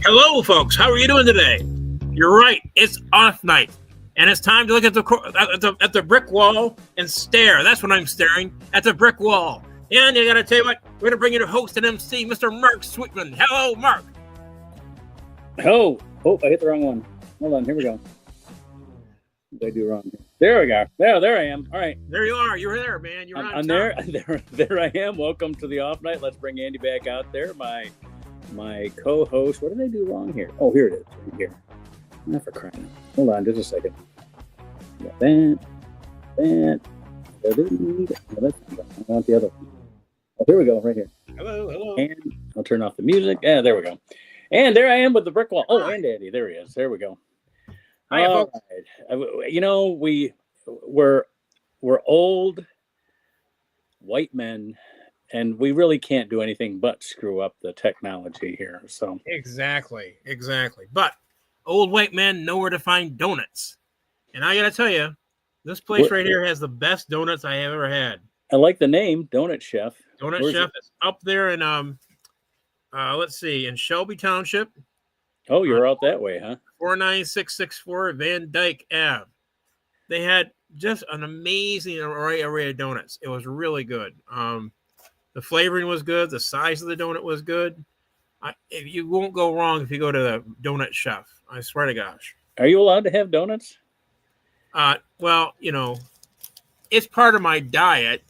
Hello, folks. How are you doing today? You're right. It's off night, and it's time to look at the brick wall and stare. That's what I'm staring at, the brick wall. And I gotta tell you what, we're gonna bring you to host and MC, Mr. Mark Sweetman. Hello, Mark. Oh, I hit the wrong one. Hold on. Here we go. What did I do wrong? There we go. There I am. All right. There you are. You're there, man. You're on I'm there. There I am. Welcome to the off night. Let's bring Andy back out there. My co-host. What did I do wrong here? Oh, here it is. Right here. Not for crying. Hold on, just a second. Got that. No, I want the other one. Oh, here we go. Right here. Hello. And I'll turn off the music. Yeah, there we go. And there I am with the brick wall. Oh, and Andy. There he is. There we go. Hi, All right. You know, we're old white men, and we really can't do anything but screw up the technology here. So exactly. But old white men know where to find donuts, and I gotta tell you, this place right here has the best donuts I have ever had. I like the name, Donut Chef. Donut Chef is up there in let's see, in Shelby Township. Oh, you're out that way, huh? 49664 Van Dyke Ave. They had just an amazing array of donuts. It was really good. The flavoring was good. The size of the donut was good. You won't go wrong if you go to the Donut Chef. I swear to gosh. Are you allowed to have donuts? Well, you know, it's part of my diet.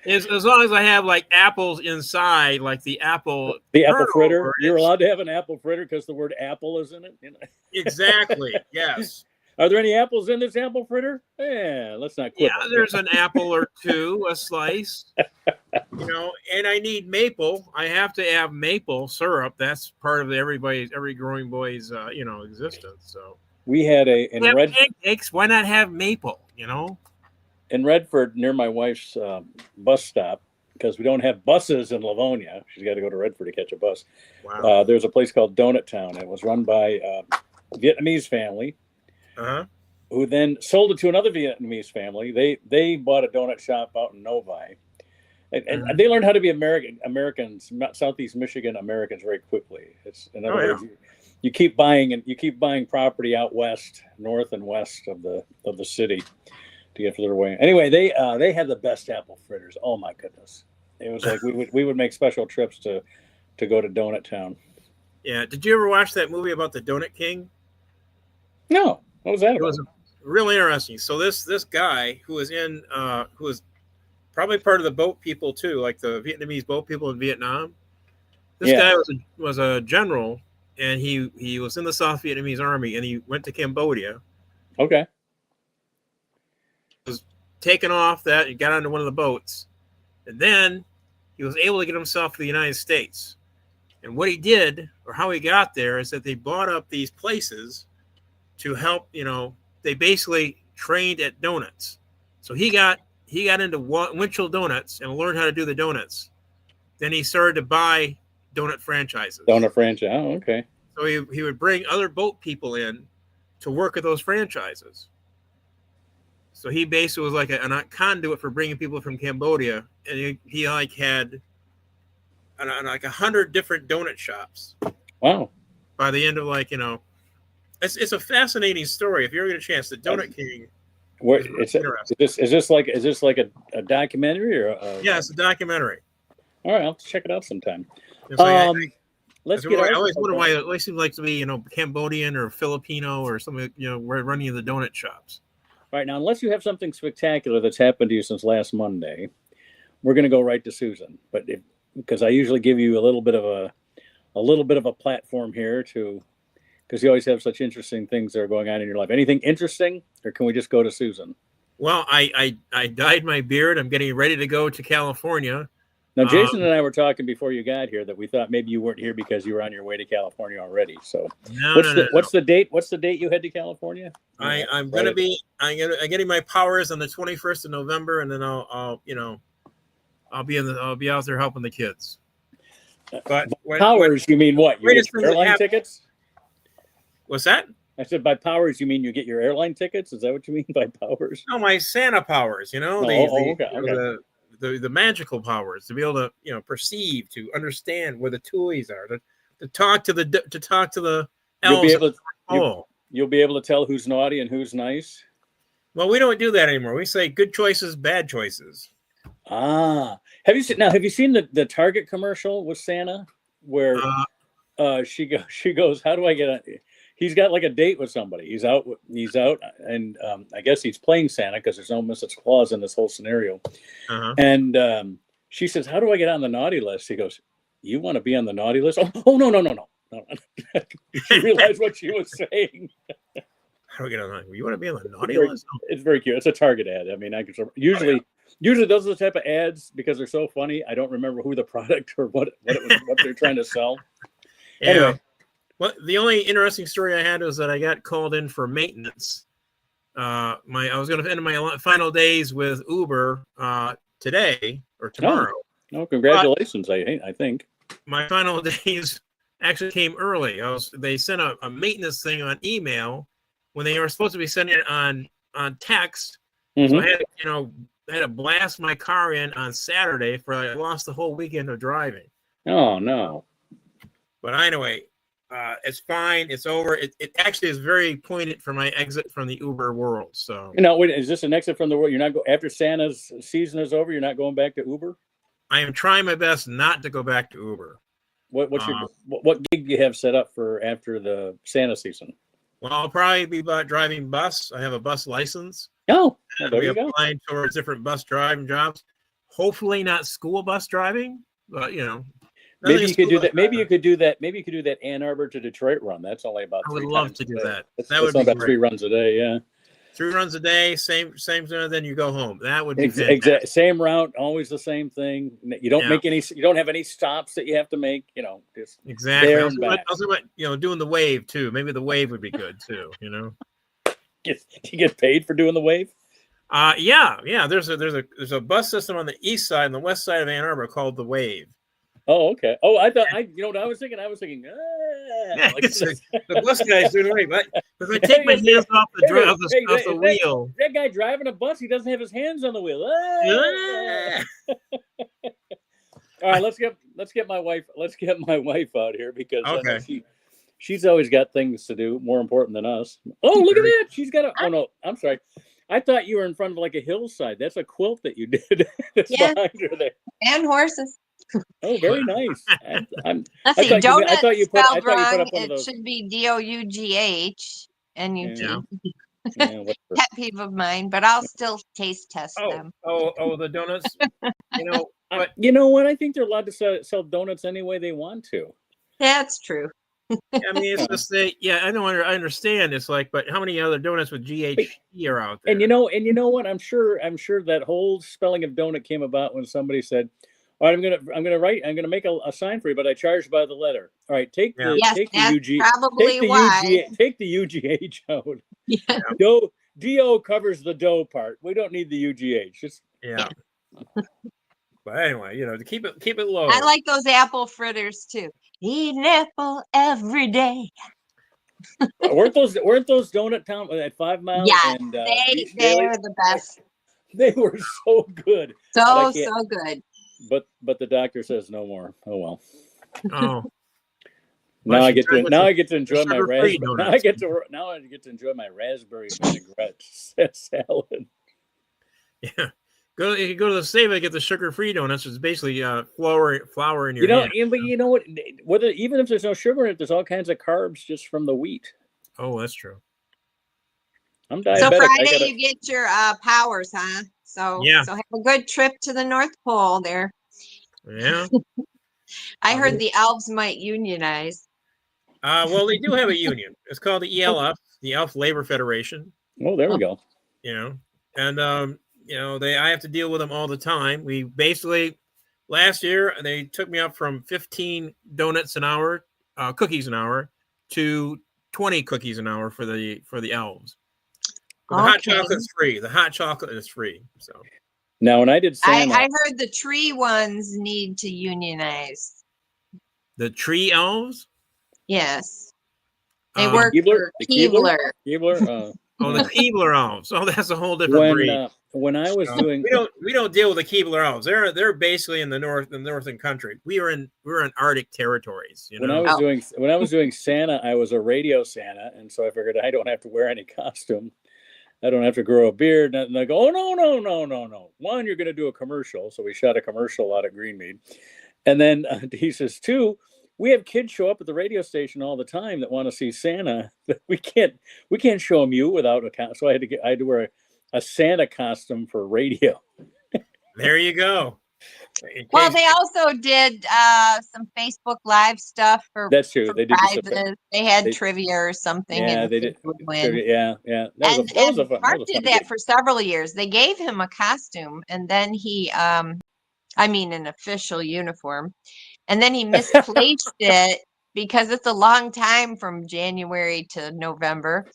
As long as I have like apples inside, like the apple fritter. You're allowed to have an apple fritter because the word apple is in it. You know? Exactly. Yes. Are there any apples in this apple fritter? Yeah, let's not quit. Yeah, there's an apple or two, a slice. You know, and I need maple. I have to have maple syrup. That's part of every growing boy's existence. So we had pancakes. Why not have maple? You know. In Redford, near my wife's bus stop, because we don't have buses in Livonia. She's got to go to Redford to catch a bus. Wow. There's a place called Donut Town. It was run by a Vietnamese family, who then sold it to another Vietnamese family. They bought a donut shop out in Novi. And they learned how to be Americans, Southeast Michigan Americans, very quickly. It's in other words, you keep buying property out west, north and west of the city to get further away. Anyway, they had the best apple fritters. Oh my goodness! It was like we would make special trips to go to Donut Town. Yeah. Did you ever watch that movie about the Donut King? No. What was that about? It was really interesting. So this guy who was probably part of the boat people too, like the Vietnamese boat people in Vietnam. This guy was a general, and he was in the South Vietnamese army, and he went to Cambodia. Okay. Was taken off that and got onto one of the boats, and then he was able to get himself to the United States. And what he did, or how he got there, is that they bought up these places to help. You know, they basically trained at donuts. So he got into Winchell Donuts and learned how to do the donuts. Then he started to buy donut franchises. Donut franchise. Oh, okay. So he would bring other boat people in to work at those franchises. So he basically was like a conduit for bringing people from Cambodia, and he like had like 100 different donut shops. Wow! By the end of it's a fascinating story. If you ever get a chance, the Donut King. Is this like a documentary or? Yeah, it's a documentary. All right, I'll check it out sometime. Let's get. I always wonder why it always seems like to be Cambodian or Filipino or something. We're running the donut shops. Right now, unless you have something spectacular that's happened to you since last Monday, we're going to go right to Susan. But because I usually give you a little bit of a platform here because you always have such interesting things that are going on in your life. Anything interesting, or can we just go to Susan? Well, I dyed my beard. I'm getting ready to go to California. Now, Jason and I were talking before you got here that we thought maybe you weren't here because you were on your way to California already. So, what's the date? What's the date you head to California? I'm getting my powers on the 21st of November, and then I'll be out there helping the kids. But you mean what? You get airline tickets? What's that? I said by powers, you mean you get your airline tickets? Is that what you mean by powers? No, my Santa powers. Okay. the magical powers, to be able to, you know, perceive, to understand where the toys are, to talk to the elves. You'll be able to tell who's naughty and who's nice. Well, we don't do that anymore. We say good choices, bad choices. Ah, have you seen the Target commercial with Santa where she goes, how do I get on? He's got like a date with somebody. He's out, and I guess he's playing Santa because there's no Mrs. Claus in this whole scenario. And she says, how do I get on the naughty list? He goes, you want to be on the naughty list? Oh no. She realized what she was saying. How do we get on? You want to be on the naughty list? It's very cute. It's a Target ad. I mean, I can usually those are the type of ads because they're so funny. I don't remember who the product or what they're trying to sell. Yeah. Anyway, well, the only interesting story I had was that I got called in for maintenance. I was going to end my final days with Uber today or tomorrow. No, congratulations! But I think my final days actually came early. They sent a maintenance thing on email when they were supposed to be sending it on text. So I had to blast my car in on Saturday I lost the whole weekend of driving. Oh no! But anyway, it's fine. It's over. It actually is very pointed for my exit from the Uber world. So wait, is this an exit from the world? You're not after Santa's season is over. You're not going back to Uber. I am trying my best not to go back to Uber. What gig do you have set up for after the Santa season? Well, I'll probably be driving bus. I have a bus license. Oh, there you go. Applying towards different bus driving jobs. Hopefully not school bus driving, but maybe you could do that. Maybe you could do that. Maybe you could do that Ann Arbor to Detroit run. That's only about. I would love to do that. That would be about 3 runs a day. Yeah. 3 runs a day, same. Then you go home. That would be exactly same route, always the same thing. You don't make any. You don't have any stops that you have to make. Just exactly. Also, doing the wave too. Maybe the wave would be good too. Do you get paid for doing the wave? Yeah. There's a bus system on the east side and the west side of Ann Arbor called the Wave. Oh, okay. Oh, I thought you know what I was thinking. The bus guy's doing the wave. If I take my hands off the wheel, that guy driving a bus, he doesn't have his hands on the wheel. All right, let's get my wife out here because she's always got things to do more important than us. Oh, look at that! She's got oh no, I'm sorry. I thought you were in front of like a hillside. That's a quilt that you did. That's behind her there. And horses. Oh, very nice. Let's see, donut spelled wrong. It should be DOUGH, and you pet peeve of mine, but I'll still taste test them. Oh, the donuts. But you know what? I think they're allowed to sell donuts any way they want to. That's true. I mean, it's just I understand. It's like, but how many other donuts with GHE are out there? And you know what? I'm sure that whole spelling of donut came about when somebody said, all right, I'm gonna make a sign for you, but I charge by the letter. All right, take the UGH out. Yeah. DO covers the dough part. We don't need the UGH. But anyway, to keep it low. I like those apple fritters too. Eat an apple every day. weren't those Donut Town at 5 Mile? Yeah, and, they're the best. They were so good. So good. But the doctor says no more. Oh well. Oh. Now I get to enjoy my raspberry. Now I get to enjoy my raspberry vinaigrette salad. Yeah. You go to the Save and get the sugar-free donuts. It's basically flour in your hand. But you know what? Even if there's no sugar in it, there's all kinds of carbs just from the wheat. Oh, that's true. I'm diabetic. So Friday you get your powers, huh? So have a good trip to the North Pole there. Yeah. I heard the elves might unionize. Well, they do have a union. It's called the ELF, the Elf Labor Federation. Oh, there we go. And I have to deal with them all the time. We basically last year they took me up from 15 donuts an hour, cookies an hour, to 20 cookies an hour for the elves. The hot chocolate's free. The hot chocolate is free. So now, when I did Santa, I heard the tree ones need to unionize. The tree elves? Yes, they work for Keebler. Keebler. Oh, the Keebler elves. Oh, that's a whole different breed. When I was doing, we don't deal with the Keebler elves. They're basically in the northern country. We're in Arctic territories. You know? When I was doing Santa, I was a radio Santa, and so I figured I don't have to wear any costume. I don't have to grow a beard. And I go, oh no. One, you're going to do a commercial, so we shot a commercial out at Greenmead, and then he says, two, we have kids show up at the radio station all the time that want to see Santa. We can't show them you without a costume. So I had to wear a Santa costume for radio. There you go. Well, they also did some Facebook Live stuff for. That's true. They did. They had trivia or something. Yeah, and they did. Win. Yeah. Mark did that for several years. They gave him a costume, and then he, an official uniform, and then he misplaced it because it's a long time from January to November.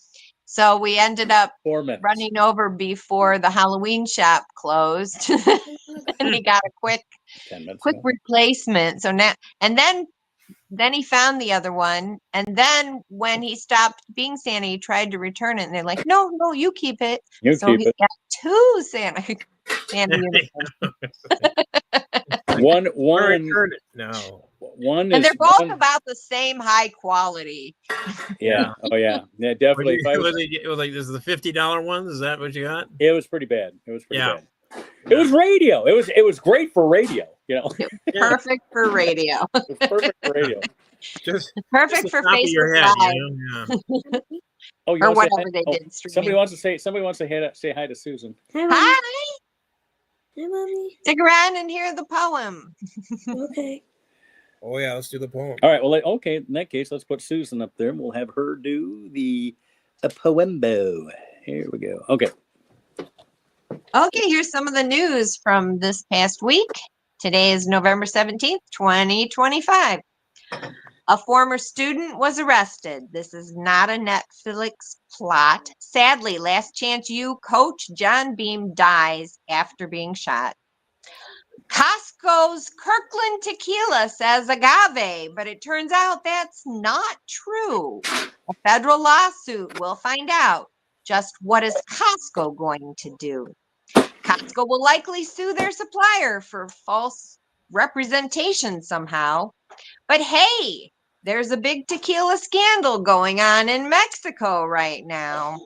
So we ended up running over before the Halloween shop closed, and he got a quick replacement. So now, and then he found the other one, and then when he stopped being Santa, he tried to return it, and they're like, "No, you keep it." He got two Santa uniforms. One. And they're both about the same high quality. Yeah. Oh yeah. Yeah, definitely. It was like, this is the $50 ones. Is that what you got? It was pretty bad. Bad. It was radio. It was great for radio. You know. Perfect for radio. Perfect for radio. Perfect for Facebook Live. Oh, or whatever they did. Somebody wants to say hi to Susan. Hi. Hi, Mommy. Stick around and hear the poem. Okay. Oh yeah, let's do the poem. All right. Well, okay. In that case, let's put Susan up there, and we'll have her do a poembo. Here we go. Okay. Okay. Here's some of the news from this past week. Today is November 17th, 2025. A former student was arrested. This is not a Netflix plot. Sadly, Last Chance U coach John Beam dies after being shot. Costco's Kirkland tequila says agave, but it turns out that's not true. A federal lawsuit will find out. Just what is Costco going to do? Costco will likely sue their supplier for false representation somehow. But hey, there's a big tequila scandal going on in Mexico right now.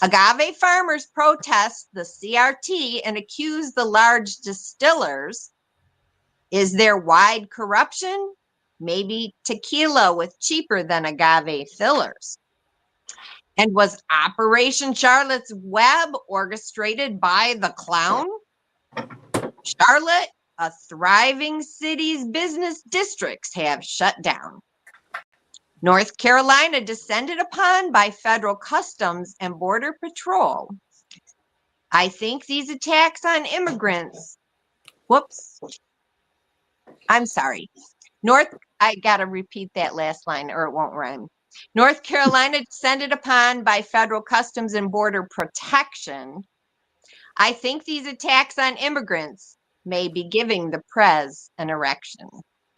Agave farmers protest the CRT and accuse the large distillers. Is there wide corruption? Maybe tequila with cheaper than agave fillers. And was Operation Charlotte's Web orchestrated by the clown? Charlotte, a thriving city's business districts have shut down. North Carolina descended upon by federal customs and border patrol. I think these attacks on immigrants. Whoops. I'm sorry. I got to repeat that last line or it won't rhyme. North Carolina descended upon by federal customs and border protection. I think these attacks on immigrants may be giving the Prez an erection.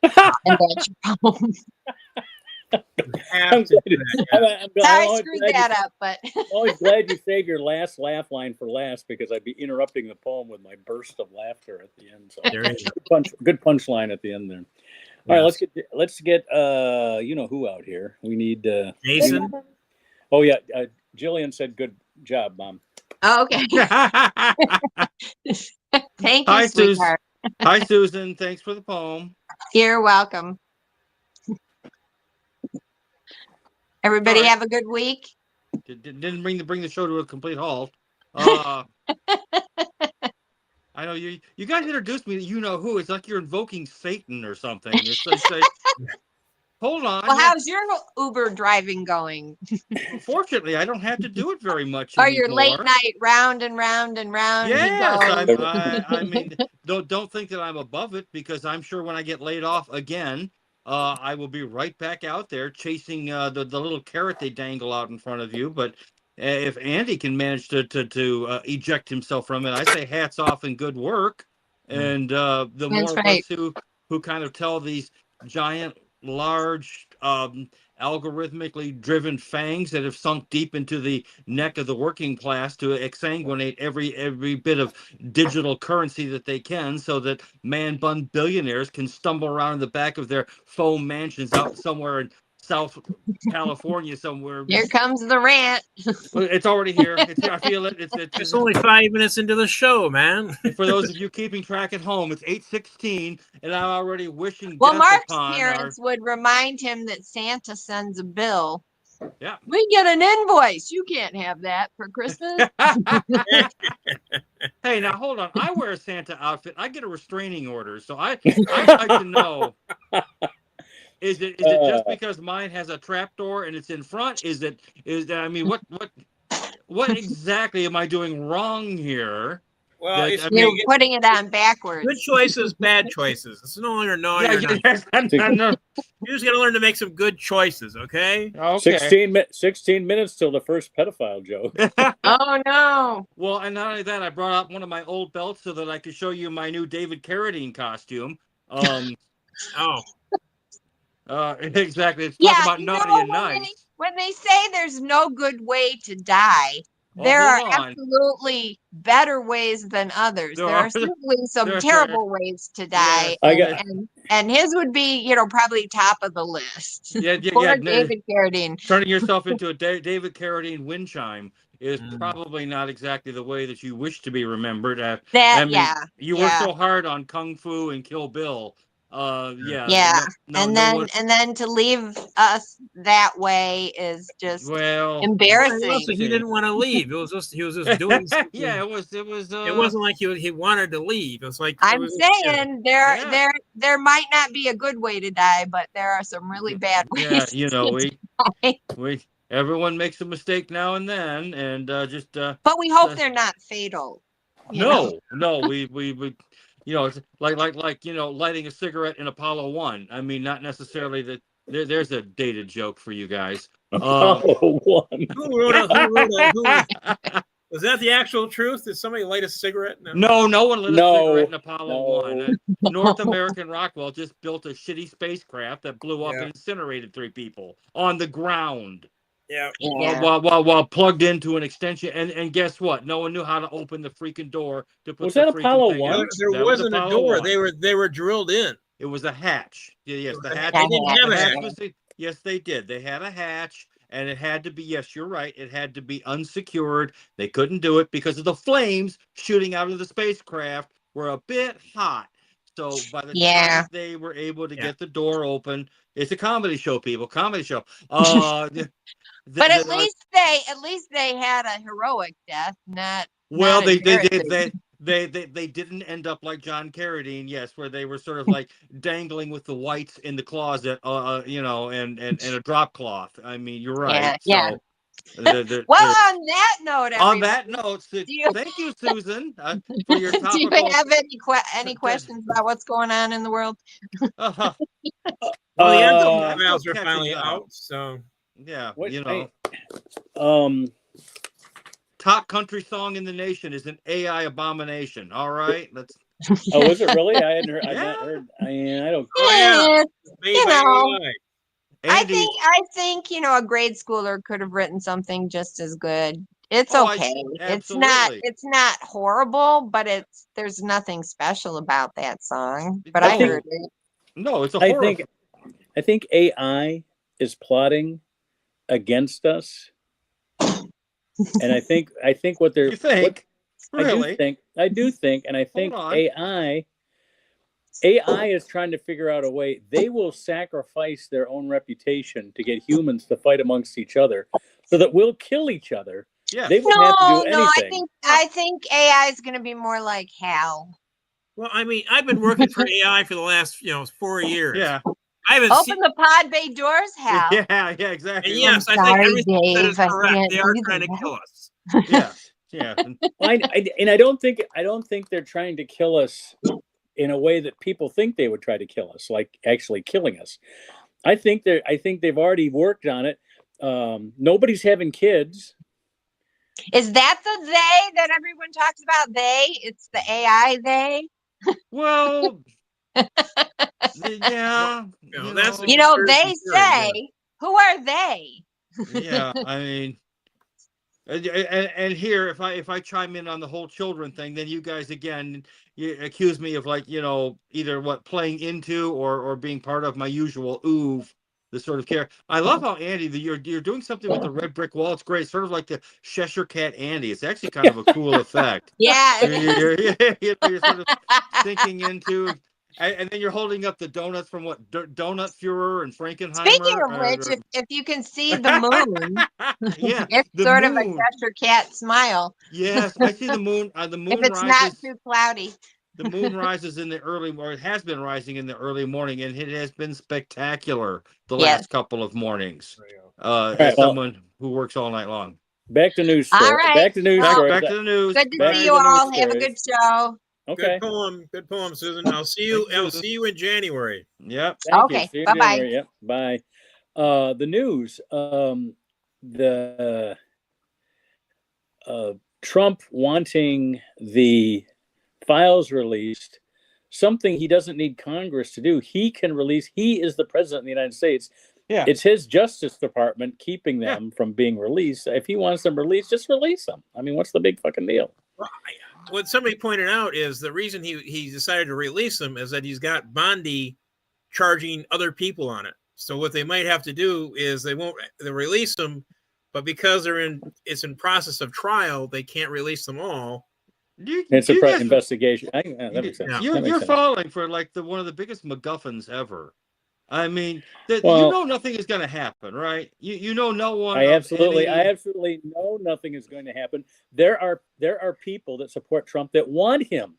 And that's your poem. I'm screwed that up, but I'm always glad you saved your last laugh line for last because I'd be interrupting the poem with my burst of laughter at the end. So good punchline at the end there. All right, let's get who out here. We need Jason. Oh yeah, Jillian said good job, Mom. Oh, okay. Thank you, Hi, sweetheart. Hi, Susan. Thanks for the poem. You're welcome. Everybody have a good week. Didn't bring the show to a complete halt. I know you guys introduced me to you know who. It's like you're invoking Satan or something. It's like, hold on. Well, how's your Uber driving going? Fortunately, I don't have to do it very much Or anymore. your late night round and round and round. Yes, I mean, don't think that I'm above it because I'm sure when I get laid off again, I will be right back out there chasing the little carrot they dangle out in front of you. But if Andy can manage to eject himself from it, I say hats off and good work. And the more of us who kind of tell these giant, large, algorithmically driven fangs that have sunk deep into the neck of the working class to exsanguinate every bit of digital currency that they can, so that man-bun billionaires can stumble around in the back of their foam mansions out somewhere in South California somewhere. Here comes the rant. It's already here. It's here. I feel it. It's only 5 minutes into the show, man. And for those of you keeping track at home, it's 8:16, and I'm already wishing Well, death Mark's upon parents would remind him that Santa sends a bill. Yeah. We get an invoice. You can't have that for Christmas. Hey, now hold on. I wear a Santa outfit. I get a restraining order, so I'd like to know. Is it just because mine has a trap door and it's in front? I mean, what exactly am I doing wrong here? Well, You're putting it on backwards. Good choices, bad choices. It's no longer naughty or not. You just got to learn to make some good choices, okay? Okay. 16 minutes till the first pedophile joke. Oh, no. Well, and not only that, I brought out one of my old belts so that I could show you my new David Carradine costume. Exactly. It's talking about naughty and nice. When they say there's no good way to die, there are absolutely better ways than others. There are certainly some terrible ways to die. Yes, and his would be, probably top of the list. Yeah. David Carradine. Turning yourself into a David Carradine wind chime is probably not exactly the way that you wish to be remembered. You worked so hard on Kung Fu and Kill Bill. And then to leave us that way is just embarrassing. He didn't want to leave. He was just doing something. Yeah, it was. It wasn't like he wanted to leave. It was like there might not be a good way to die, but there are some really bad ways. Yeah, everyone makes a mistake now and then, and But we hope they're not fatal. No, we. It's like lighting a cigarette in Apollo 1. I mean, not necessarily that. There's a dated joke for you guys. Apollo 1. Who wrote was that the actual truth? Did somebody light a cigarette? No one lit a cigarette in Apollo 1. North American Rockwell just built a shitty spacecraft that blew up and incinerated 3 people on the ground. Yeah. While plugged into an extension, and guess what? No one knew how to open the freaking door to put. Was that Apollo 1? There wasn't a door. 1. They were drilled in. It was a hatch. Yes, the hatch. They didn't have a hatch. Yes, they did. They had a hatch, and it had to be. Yes, you're right. It had to be unsecured. They couldn't do it because of the flames shooting out of the spacecraft were a bit hot. So by the time they were able to get the door open, it's a comedy show, people. Comedy show. But at least they had a heroic death, not. Well, they didn't end up like John Carradine, yes, where they were sort of like dangling with the whites in the closet, and a drop cloth. I mean, you're right. Yeah. So, on that note, thank you, Susan, for your topical. Do you have any questions about what's going on in the world? Well, the end files are finally out, so. Yeah, top country song in the nation is an AI abomination. All right, let's. Oh, is it really? I hadn't heard. I don't. I think a grade schooler could have written something just as good. It's okay. It's not horrible, but there's nothing special about that song. But I heard it. No, it's a horror. I think AI is plotting against us, and I think what they're. You think? Really? I do think, and I think AI is trying to figure out a way. They will sacrifice their own reputation to get humans to fight amongst each other, so that we'll kill each other. Yeah. They won't have to do anything. I think AI is going to be more like Hal. Well, I mean, I've been working for AI for the last 4 years. Yeah. I haven't open the pod bay doors, Hal. Yeah, exactly. And yes, I think everything that is correct. They are trying to kill us. Yeah. I don't think they're trying to kill us in a way that people think they would try to kill us, like actually killing us. I think they've already worked on it. Nobody's having kids. Is that the they that everyone talks about? They? It's the AI they? Well, Yeah, that's the You know, conspiracy they theory, yeah. say, who are they? yeah. I mean, and here, if I chime in on the whole children thing, then you guys again, you accuse me of, like, either playing into or being part of my usual the sort of care. I love how Andy, you're doing something with the red brick wall. It's great, sort of like the Cheshire Cat Andy. It's actually kind of a cool effect. Yeah. You're sort of sinking into. And then you're holding up the donuts from what Donut Führer and Speaking Frankenheimer. of which, if you can see the moon, Yeah, it's the sort of a moon. Cheshire Cat smile. Yes, I see the moon. The If moon it's not rises. too cloudy. The moon rises in the early, or it has been rising in the early morning, and it has been spectacular the Yes. last couple of mornings. right, As someone who works all night long. Back to news All story. right. Back to news Well, stories. Back to the news. Good to Back see to you the news all. Have a stories. good show. Okay. Good poem, Susan. I'll see you. Thank you, I'll Susan. see you in January. Yep. Thank Okay, you. See you bye-bye. January. Yep. Bye. The news. The Trump wanting the files released, something he doesn't need Congress to do. He can release. He is the president of the United States. Yeah. It's his Justice Department keeping them from being released. If he wants them released, just release them. I mean, what's the big fucking deal? What somebody pointed out is the reason he decided to release them is that he's got Bondi charging other people on it. So what they might have to do is they release them, but because it's in process of trial, they can't release them all. It's a investigation. That makes sense. You're falling for like one of the biggest MacGuffins ever. I mean, nothing is going to happen, right? You know, no one. I absolutely know nothing is going to happen. There are people that support Trump that want him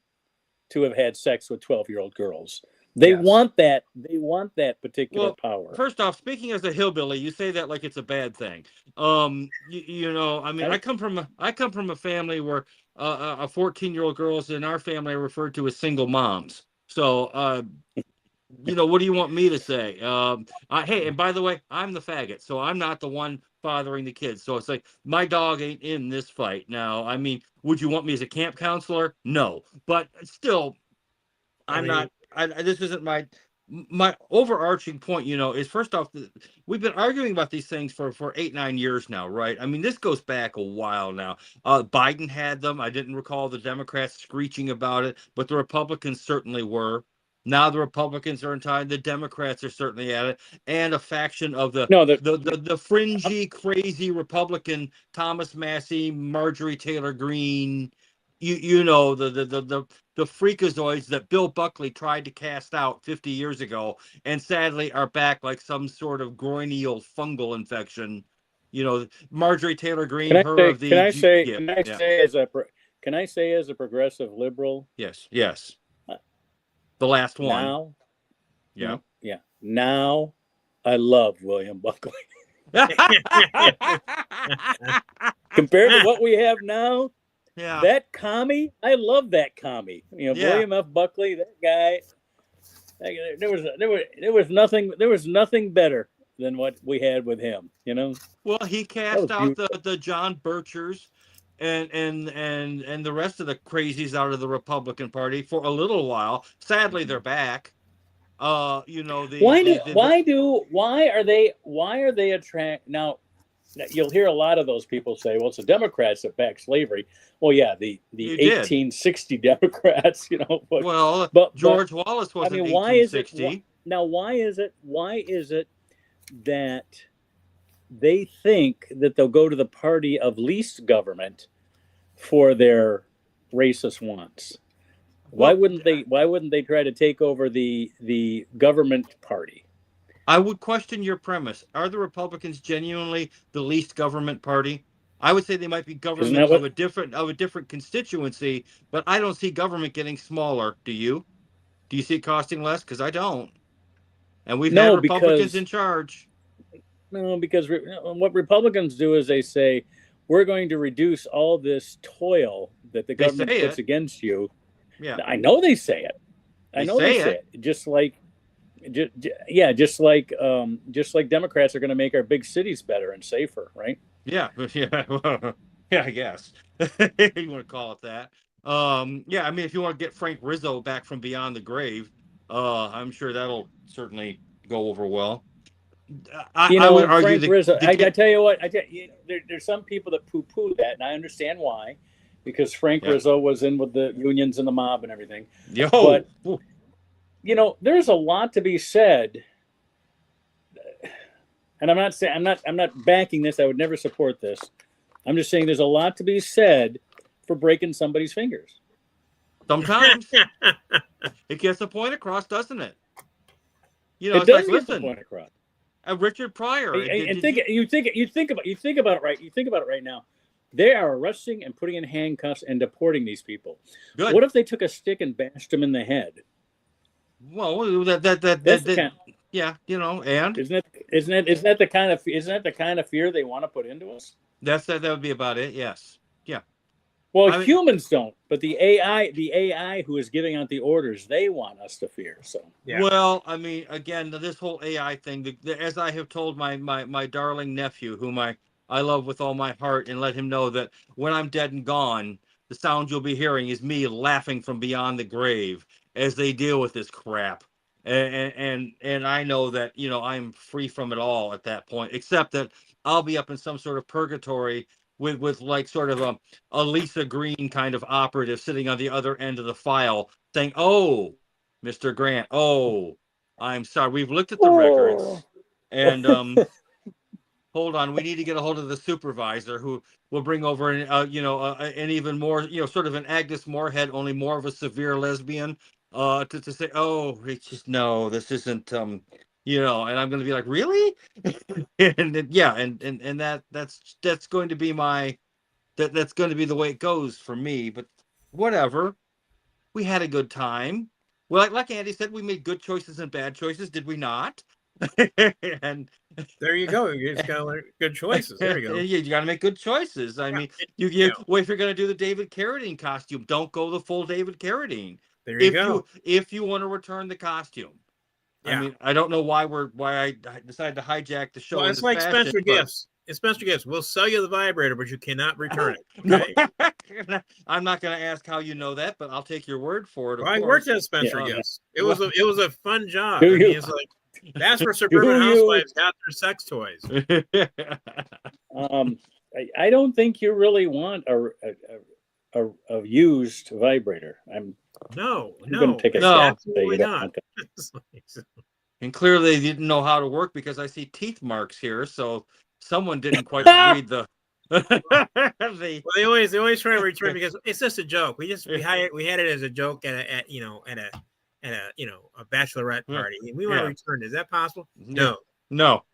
to have had sex with 12-year-old girls. They want that. They want that particular power. First off, speaking as a hillbilly, you say that like it's a bad thing. I mean, I come from a family where a 14-year-old girls in our family are referred to as single moms. So. What do you want me to say? Hey, and by the way, I'm the faggot, so I'm not the one fathering the kids. So it's like my dog ain't in this fight. Now, I mean, would you want me as a camp counselor? No, but still, I'm not. This isn't my overarching point. Is first off, we've been arguing about these things for 8-9 years now, right? I mean, this goes back a while now. Biden had them. I didn't recall the Democrats screeching about it, but the Republicans certainly were. Now the Republicans are in time. The Democrats are certainly at it, and a faction of the fringy, crazy Republican Thomas Massie, Marjorie Taylor Greene, the freakazoids that Bill Buckley tried to cast out 50 years ago, and sadly are back like some sort of groinial fungal infection. Marjorie Taylor Greene. Can I say as a progressive liberal? Yes. The last one. Now, yeah. Now, I love William Buckley. Compared to what we have now, that commie, I love that commie. William F. Buckley, that guy. There was nothing better than what we had with him. Well, he cast out the John Birchers and the rest of the crazies out of the Republican Party for a little while. Sadly, they're back. Why are they attract now? You'll hear a lot of those people say, "Well, it's the Democrats that back slavery." Well, yeah, the 1860 Democrats, but George Wallace wasn't 1860. Why is it that they think that they'll go to the party of least government for their racist wants? Why wouldn't they try to take over the government party? I would question your premise. Are the Republicans genuinely the least government party? I would say they might be government of a different constituency, but I don't see government getting smaller. Do you? Do you see it costing less? Because I don't. And we've had Republicans in charge. No, because what Republicans do is they say, we're going to reduce all this toil that the government puts against you. Yeah, I know they say it. I know they say it. Just like Democrats are going to make our big cities better and safer, right? Yeah, I guess you want to call it that. I mean, if you want to get Frank Rizzo back from beyond the grave, I'm sure that'll certainly go over well. You I would know, argue Frank Rizzo. I the tell you what. There's some people that poo-poo that, and I understand why, because Frank yeah. Rizzo was in with the unions and the mob and everything. Yo, But you know, there's a lot to be said, and I'm not saying I'm not backing this. I would never support this. I'm just saying there's a lot to be said for breaking somebody's fingers. sometimes it gets the point across, doesn't it? You know, It it's like, does get the listen, point across. Richard Pryor. And think about it right. You think about it right now. They are arresting and putting in handcuffs and deporting these people. Good. What if they took a stick and bashed them in the head? Well, yeah, you know, and isn't that the kind of fear they want to put into us? that would be about it. Yes. Yeah. Well, I mean, humans don't, but the AI who is giving out the orders, they want us to fear. So, yeah. Well, I mean, again, this whole AI thing, as I have told my darling nephew, whom I love with all my heart, and let him know that when I'm dead and gone, the sound you'll be hearing is me laughing from beyond the grave as they deal with this crap. And I know that, you know, I'm free from it all at that point, except that I'll be up in some sort of purgatory with like sort of a Lisa Green kind of operative sitting on the other end of the file saying, "Oh, Mr. Grant, oh, I'm sorry. We've looked at the records, and hold on. We need to get a hold of the supervisor who will bring over an even more, you know, sort of an Agnes Moorehead, only more of a severe lesbian, to say, oh, it's just no, this isn't, you know." And I'm going to be like, really? And yeah, and that's going to be that's going to be the way it goes for me. But whatever. We had a good time. Well, like Andy said, we made good choices and bad choices, did we not? And there you go. You just got to learn good choices. There you go. You got to make good choices. I mean, well, if you're going to do the David Carradine costume, don't go the full David Carradine. There you go. If you want to return the costume. Yeah. I mean, I don't know why I decided to hijack the show. Well, it's like Spencer Gifts. It's Spencer Gifts. We'll sell you the vibrator, but you cannot return it. Okay? No, I'm not going to ask how you know that, but I'll take your word for it. Well, I worked at Spencer Gifts. It was a fun job. I mean, it's like that's where suburban housewives got their sex toys. I don't think you really want a used vibrator. No. Take a shot. Not. And clearly they didn't know how to work because I see teeth marks here, so someone didn't quite read the. Well, they always try to return because it's just a joke. We had it as a joke at a bachelorette party. And we want to return it. Is that possible? No. No.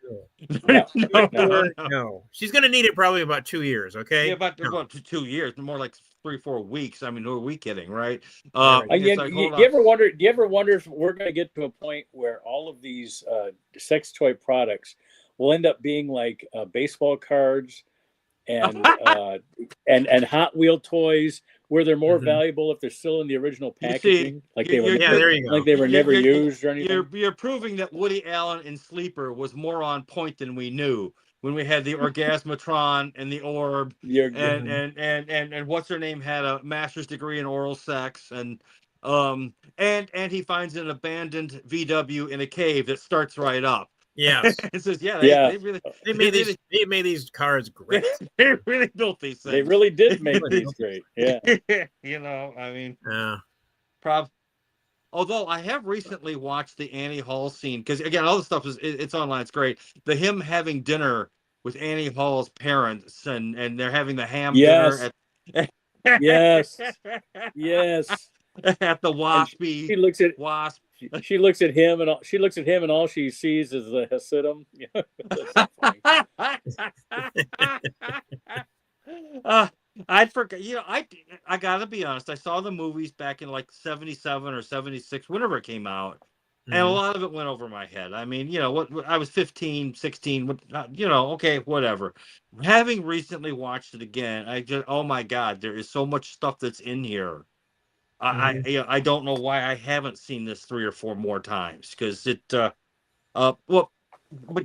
She's gonna need it probably about 2 years. Okay. Yeah, about 2 years, more like 3 or 4 weeks. I mean, who are we kidding, right? Do you ever wonder if we're going to get to a point where all of these sex toy products will end up being like baseball cards and Hot Wheel toys, where they're more valuable if they're still in the original packaging, there you go. Like they were never used or anything. You're proving that Woody Allen in Sleeper was more on point than we knew when we had the Orgasmatron and the Orb, and what's her name had a master's degree in oral sex, and he finds an abandoned VW in a cave that starts right up. Yes. It says, they made these cars great. They really built these things. They really did make these great. Yeah. You know, I mean, yeah. Although I have recently watched the Annie Hall scene, because again, all the stuff it's online. It's great. Him having dinner with Annie Hall's parents, and they're having the ham dinner. Yes. At the Waspy. She looks at Wasp. She looks at him and all she sees is the Hasidim. I'd forget. You know, I gotta be honest. I saw the movies back in like 77 or 76, whenever it came out, and a lot of it went over my head. I mean, you know, what I was 15, 16. You know, okay, whatever. Having recently watched it again, I just, oh my God, there is so much stuff that's in here. I don't know why I haven't seen this 3 or 4 more times, because it but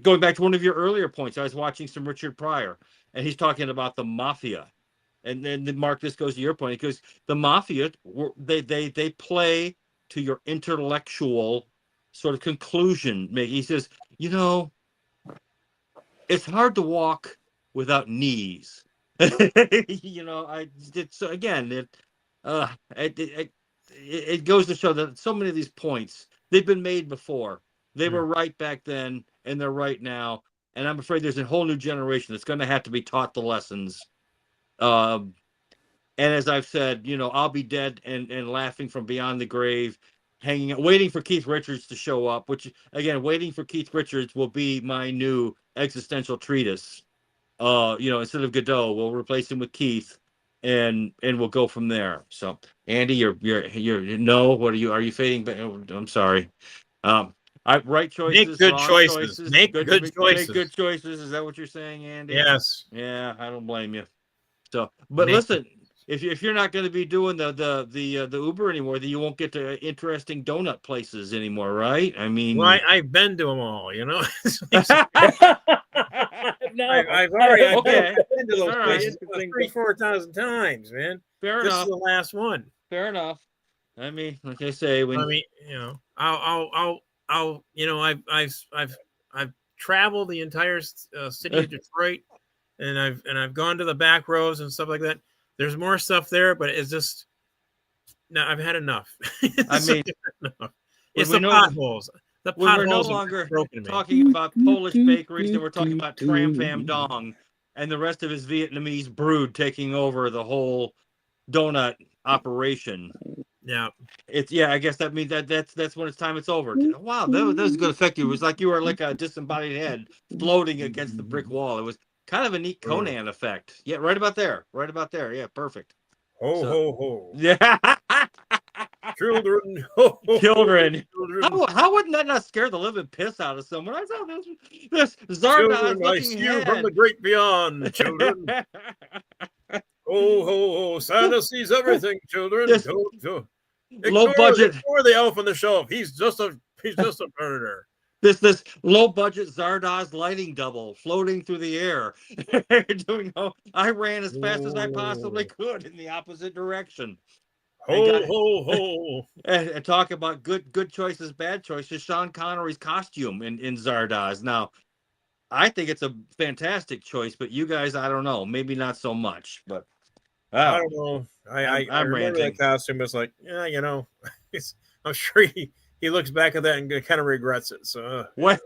going back to one of your earlier points, I was watching some Richard Pryor, and he's talking about the mafia, and then Mark, this goes to your point, because the mafia they play to your intellectual sort of conclusion. He says, it's hard to walk without knees. So again, it goes to show that so many of these points, they've been made before. They were right back then, and they're right now. And I'm afraid there's a whole new generation that's going to have to be taught the lessons. And as I've said, I'll be dead and laughing from beyond the grave, hanging out, waiting for Keith Richards to show up, which, again, waiting for Keith Richards will be my new existential treatise. Instead of Godot, we'll replace him with Keith, and we'll go from there. So, Andy, you're no. What are you fading? But I'm sorry. Right choices, Make good wrong choices. Make good choices. Make good choices. Is that what you're saying, Andy? Yes. Yeah, I don't blame you. So, but listen, if you're not going to be doing the Uber anymore, then you won't get to interesting donut places anymore, right? I mean, well, I've been to them all. No. I've already Okay. been to those All places right. 3,000-4,000 times, man. Fair This enough. is the last one. Fair enough. I mean, like I say, I've traveled the entire city of Detroit, and I've gone to the back roads and stuff like that. There's more stuff there, but it's just I've had enough. I mean, it's the potholes. The when we're no potholes longer broken me. talking about Polish bakeries, and we're talking about Tram Fam Dong and the rest of his Vietnamese brood taking over the whole donut operation. Yeah, I guess that means that's when it's time it's over. Wow, that was a good effect. It was like you were like a disembodied head floating against the brick wall. It was kind of a neat Conan effect. Yeah, right about there. Yeah, perfect. Ho ho ho. Yeah. Children. Ho, ho, Children. children. How wouldn't that not scare the living piss out of someone? I saw this Zardoz Children, I looking see you head. from the great beyond, children. Ho ho ho. Santa sees everything, children. Yes. Low budget. Ignore the elf on the shelf. He's just a predator. This low budget Zardoz lighting double floating through the air. I ran as fast as I possibly could in the opposite direction. Ho ho ho. And talk about good choices, bad choices. Sean Connery's costume in Zardoz. Now, I think it's a fantastic choice, but you guys, I don't know, maybe not so much. But I don't know. I remember ranting. that costume. It's like, I'm sure he looks back at that and kind of regrets it. So well,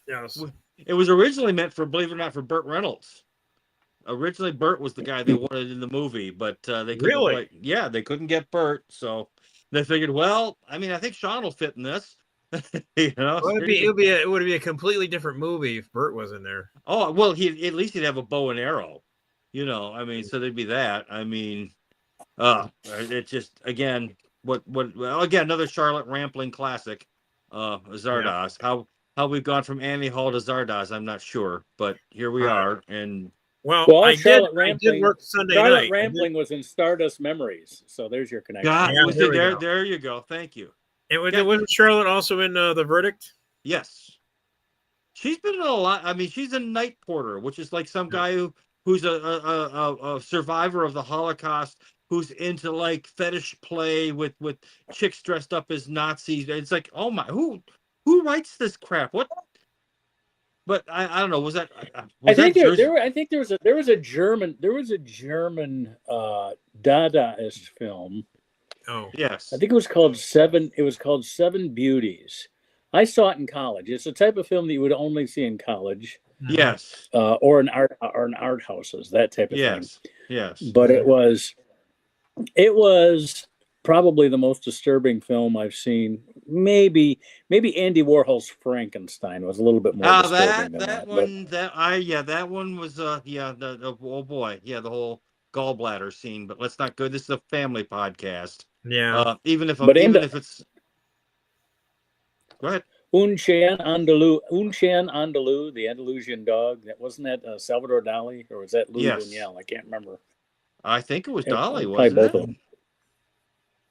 yes, it was originally meant for, believe it or not, for Burt Reynolds. Originally, Burt was the guy they wanted in the movie, but they couldn't. They couldn't get Burt, so they figured, well, I mean, I think Sean will fit in this. Well, it would be a completely different movie if Burt was in there. Oh well, at least he'd have a bow and arrow. I mean, so there'd be that. I mean, it's just again another Charlotte Rampling classic, Zardoz. Yeah. How we've gone from Annie Hall to Zardoz, I'm not sure, but here we are. And I did work Sunday Charlotte night. Rampling was in Stardust Memories, so there's your connection. God, Yeah, there you go. Thank you. Wasn't Charlotte also in The Verdict? Yes. She's been in a lot. I mean, she's a night porter, which is like some guy who's a survivor of the Holocaust, who's into like fetish play with chicks dressed up as Nazis. It's like, oh my, who writes this crap? What? But I don't know. Was that? I think there was a German Dadaist film. Oh yes. I think it was called Seven. It was called Seven Beauties. I saw it in college. It's the type of film that you would only see in college. Yes. Or in art houses, that type of thing. Yes. But it was probably the most disturbing film I've seen. Maybe Andy Warhol's Frankenstein was a little bit more disturbing than that. That one was oh boy, the whole gallbladder scene. But let's not go. This is a family podcast. Yeah. Even if it's go ahead. Un Chien Andalou, the Andalusian dog. Wasn't that Salvador Dali, or was that Louis Buñuel? I can't remember. I think it was Dali, wasn't it? Both of them.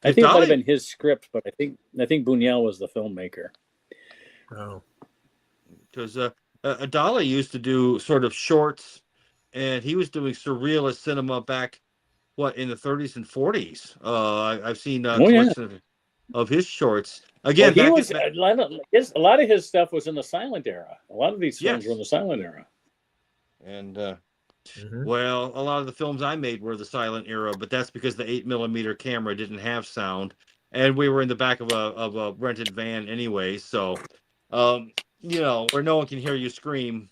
I think it might have been his script, but I think Buñuel was the filmmaker. Oh, because Dali used to do sort of shorts, and he was doing surrealist cinema back in the 30s and 40s. I've seen Oh, yeah. collection of his shorts. Again, Well, he was a lot of his stuff was in the silent era. A lot of these films were in the silent era. And well, a lot of the films I made were the silent era, but that's because the 8mm camera didn't have sound, and we were in the back of a rented van anyway. So, you know, where no one can hear you scream,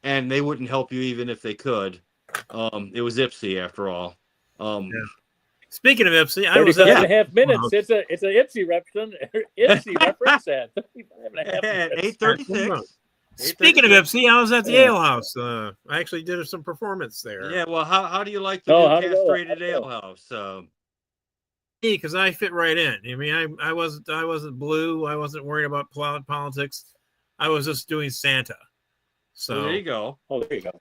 and they wouldn't help you even if they could. It was Ipsy after all. Speaking of Ipsy, I 35 was at and a half minutes. It's a Ipsy reference. Ipsy reference at 35 and a half minutes. 8:36. Speaking of Ipsy, I was at the Ale House. I actually did some performance there. Yeah, well, how do you like the new castrated Ale House? Because I fit right in. I mean, I wasn't blue. I wasn't worried about politics. I was just doing Santa. So well, there you go. Oh, there you go.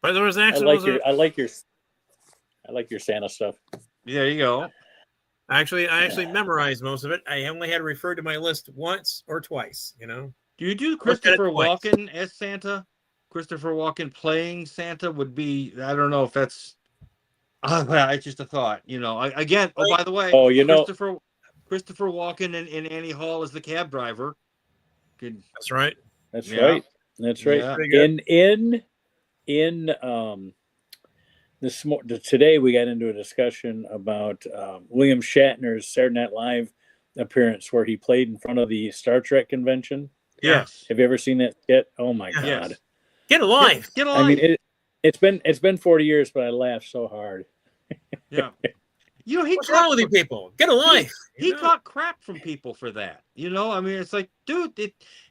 But there was actually I like your Santa stuff. There you go. I actually memorized most of it. I only had to refer to my list once or twice. You know. Do you do Christopher Walken as Santa? Christopher Walken playing Santa would be. I don't know if that's. It's just a thought. You know. Again. Oh, by the way. Oh, you know. Christopher Walken in Annie Hall as the cab driver. Good. That's right. That's right. That's right. Yeah. Today we got into a discussion about William Shatner's Saturday Night Live appearance where he played in front of the Star Trek convention. Yes. Have you ever seen that skit? Oh my God. Yes. Get alive. Get alive. I mean, it's been 40 years, but I laughed so hard. Yeah. You know, what's wrong with you people? Get alive. He got crap from people for that. You know, I mean, it's like, dude,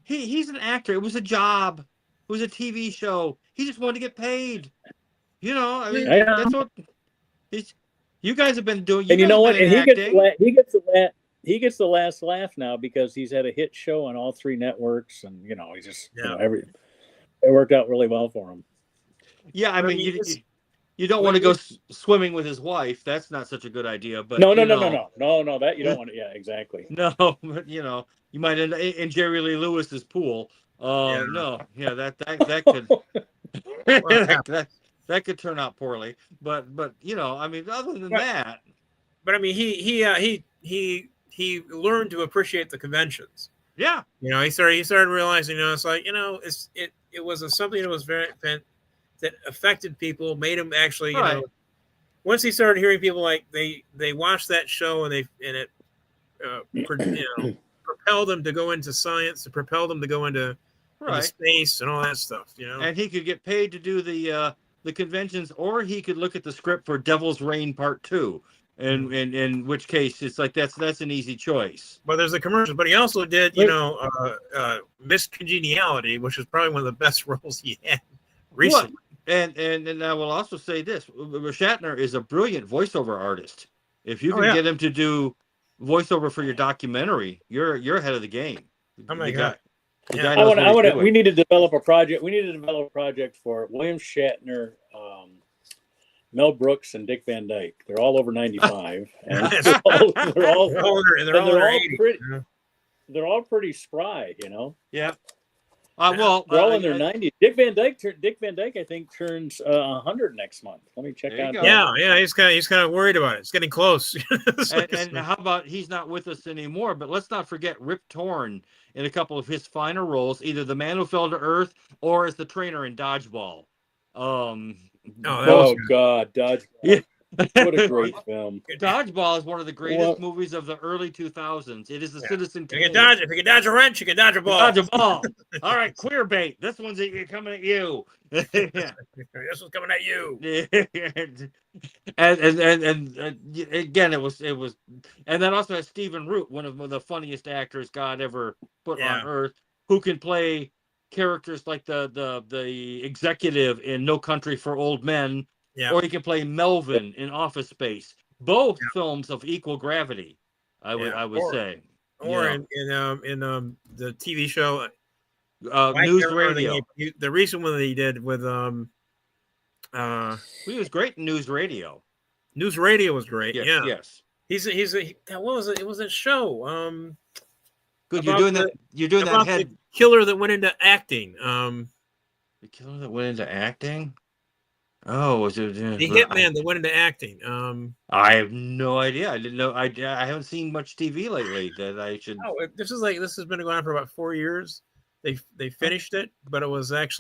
he's an actor. It was a job. It was a TV show. He just wanted to get paid. You know, I mean, that's what you guys have been doing. And you know what? And he gets the last laugh now because he's had a hit show on all 3 networks, and you know, he's just it worked out really well for him. Yeah, I mean, you don't want to go swimming with his wife. That's not such a good idea. But no, that you don't want to. Yeah, exactly. No, but you know, you might end up in Jerry Lee Lewis's pool. No, yeah, that could that could turn out poorly. But you know, I mean, other than that. But I mean, he learned to appreciate the conventions. Yeah. You know, he started realizing, you know, it's like, you know, it was something that was that affected people, made him actually, you know, once he started hearing people like they watched that show and it propelled them to go into science, to propel them to go into space and all that stuff, you know. And he could get paid to do the conventions, or he could look at the script for Devil's Reign Part 2. And in which case it's like that's an easy choice. But there's a commercial. But he also did, you know, Miss Congeniality, which is probably one of the best roles he had recently. Well, and I will also say this: Shatner is a brilliant voiceover artist. If you can get him to do voiceover for your documentary, you're ahead of the game. Oh my God! We need to develop a project. We need to develop a project for William Shatner, Mel Brooks, and Dick Van Dyke. They're all over 95, and they're all pretty spry, you know. Yeah. They're all in their 90s. Dick Van Dyke, I think, turns 100 next month. Let me check out. Yeah. He's kind of worried about it. It's getting close. and how about he's not with us anymore? But let's not forget Rip Torn in a couple of his finer roles, either the man who fell to earth or as the trainer in Dodgeball. God, Dodgeball. Yeah. What a great film. Dodgeball is one of the greatest movies of the early 2000s. It is the Citizen Kane. If you can dodge a wrench, you can dodge a ball. Dodge a ball. All right, queer bait. This one's coming at you. This one's coming at you. and again, it was, and then also has Stephen Root, one of the funniest actors God ever put on earth, who can play characters like the executive in No Country for Old Men. Yeah. Or he can play Melvin in Office Space. Both films of equal gravity, I would say. Or in the TV show News Radio. The recent one that he did with he was great in News Radio. News Radio was great. Yes. He's what was it? It was a show. Good. You're doing that head. The killer that went into acting. The killer that went into acting. Oh, was it? The hitman that went into acting. I have no idea. I didn't know. I haven't seen much TV lately that I should. Oh, this has been going on for about 4 years. They finished it, but it was about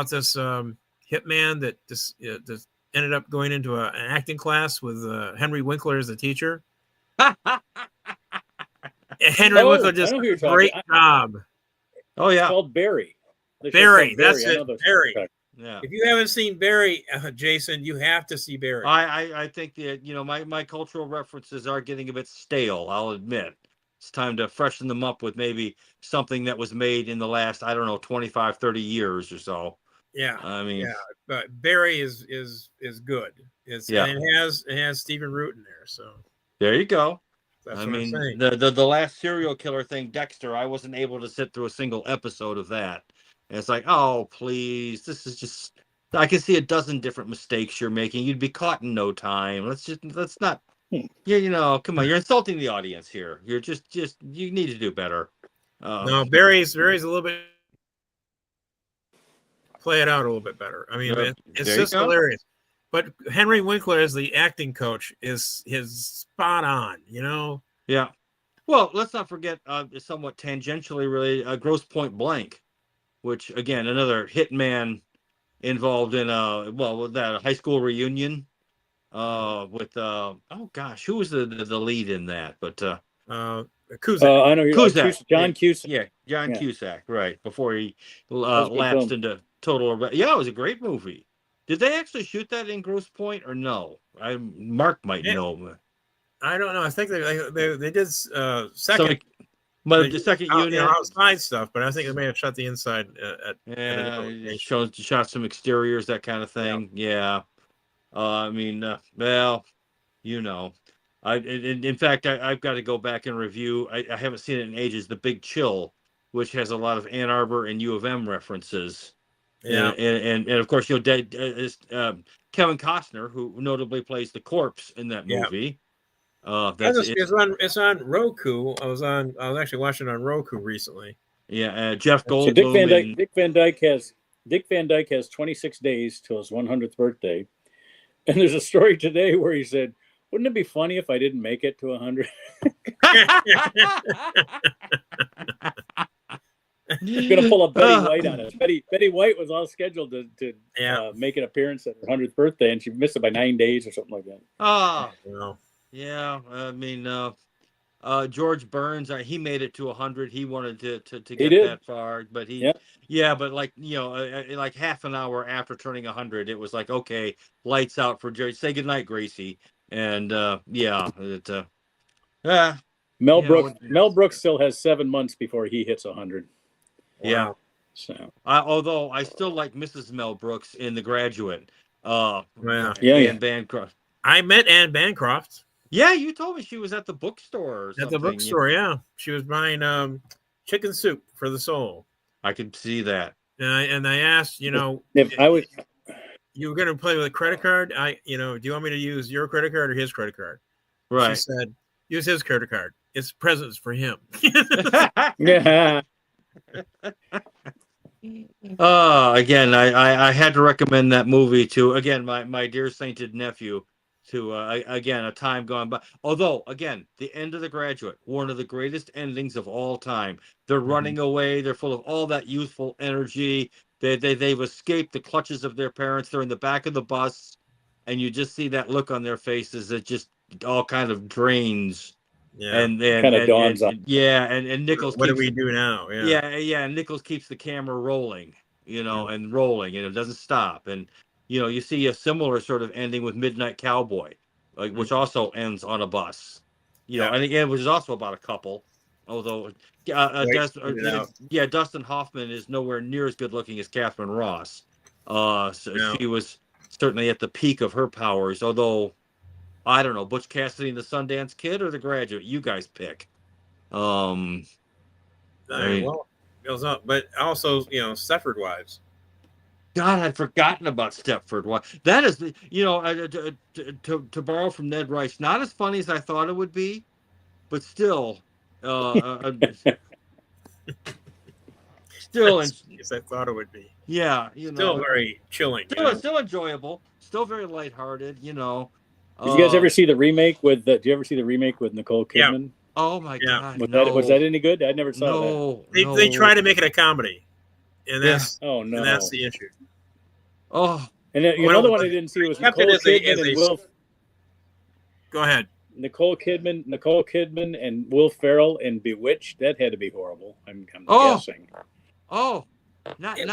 this hitman that just ended up going into an acting class with Henry Winkler as the teacher. Henry Winkler just I know who you're great talking. job. Oh It's yeah, called Barry. The show's Barry, called that's I it. know those Barry. shows. yeah. If you haven't seen Barry, Jason, you have to see Barry. I think that my cultural references are getting a bit stale. I'll admit. It's time to freshen them up with maybe something that was made in the last, I don't know, 25, 30 years or so. Yeah, I mean, but Barry is good. Yeah. and it has Stephen Root in there, so there you go. that's I what I'm mean, saying. the last serial killer thing, Dexter, I wasn't able to sit through a single episode of that. And it's like, oh, please, this is just, I can see a dozen different mistakes you're making. You'd be caught in no time. Let's not, come on, you're insulting the audience here. You're just, you need to do better. No, Barry's a little bit play it out a little bit better. I mean, it's just hilarious. But Henry Winkler as the acting coach is spot on, Yeah. Well, let's not forget, somewhat tangentially related, Grosse Point Blank, which again, another hitman involved in that high school reunion with oh gosh, who was the lead in that? But Cusack. I know Cusack. John Cusack. Yeah, John Cusack, right before he was a good lapsed film. into total. Yeah, it was a great movie. Did they actually shoot that in Grosse Point or no? Mark might know. I don't know. I think they did second. But the second unit outside stuff, but I think they may have shot the inside. Shot some exteriors, that kind of thing. Yeah. I mean, well, in fact, I've got to go back and review. I haven't seen it in ages. The Big Chill, which has a lot of Ann Arbor and U of M references. Yeah, and of course, Kevin Costner, who notably plays the corpse in that movie. It's on Roku. I was actually watching it on Roku recently. Yeah, Jeff Goldblum. So Dick Van Dyke has 26 days till his 100th birthday, and there's a story today where he said, "Wouldn't it be funny if I didn't make it to 100?" He's gonna pull a Betty White on us. Betty White was all scheduled to make an appearance at her 100th birthday, and she missed it by 9 days or something like that. Yeah. I mean, George Burns, he made it to 100. He wanted to get that far, but but like half an hour after turning 100, it was like, okay, lights out for Jerry. Say goodnight, Gracie. And Mel Brooks still has 7 months before he hits 100. Yeah. Wow. So, although I still like Mrs. Mel Brooks in The Graduate. Anne Bancroft. I met Anne Bancroft. Yeah, you told me she was at the bookstore or something. At the bookstore, yeah. She was buying chicken soup for the soul. I could see that. And I asked, if I was, you were going to play with a credit card. Do you want me to use your credit card or his credit card? Right. She said, use his credit card. It's presents for him. yeah. Again, I had to recommend that movie to, again, my dear sainted nephew, to again, a time gone by. Although, again, the end of The Graduate, one of the greatest endings of all time. They're running away. They're full of all that youthful energy. They've escaped the clutches of their parents. They're in the back of the bus, and you just see that look on their faces that just all kind of drains. Yeah, and kind of dawns on. Yeah, and Nichols. What do we do now? Yeah. And Nichols keeps the camera rolling, and rolling, and it doesn't stop. And you see a similar sort of ending with Midnight Cowboy, which also ends on a bus. And again, which is also about a couple. Although, Dustin Hoffman is nowhere near as good looking as Catherine Ross. She was certainly at the peak of her powers. Although, I don't know, Butch Cassidy and the Sundance Kid or The Graduate. You guys pick. Well, goes up, but also, Stepford Wives. God, I'd forgotten about Stepford Wives. That is, to borrow from Ned Rice, not as funny as I thought it would be, but still. still, as I thought it would be. yeah, Still very chilling. still enjoyable, still very lighthearted. Did you guys ever see the remake with? Did you ever see the remake with Nicole Kidman? Oh my God, Was that any good? I never saw that. They try to make it a comedy, and that's oh no, and that's the issue. Oh, and then, another one I didn't see was Nicole Kidman and Will. Go ahead. Nicole Kidman, and Will Ferrell in Bewitched. That had to be horrible. I'm guessing. Oh, not good.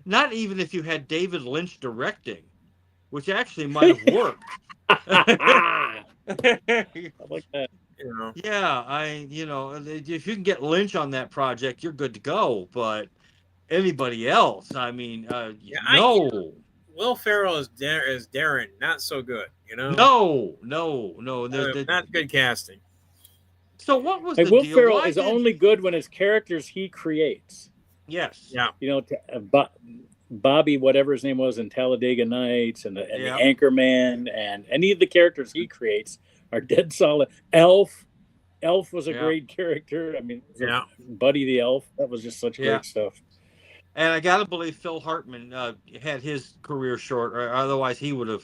Not even if you had David Lynch directing, which actually might have worked. I like that. Yeah, if you can get Lynch on that project, you're good to go. But anybody else, I mean, no. Will Ferrell is Darren, not so good. No. Not good casting. So what was the Will deal? Ferrell is only good when his characters he creates. Yes. Yeah. Bobby, whatever his name was in Talladega Nights, and the Anchorman, and any of the characters he creates are dead solid. Elf was a great character. I mean, Buddy the Elf, that was just such great stuff. And I gotta believe Phil Hartman had his career short, or otherwise he would have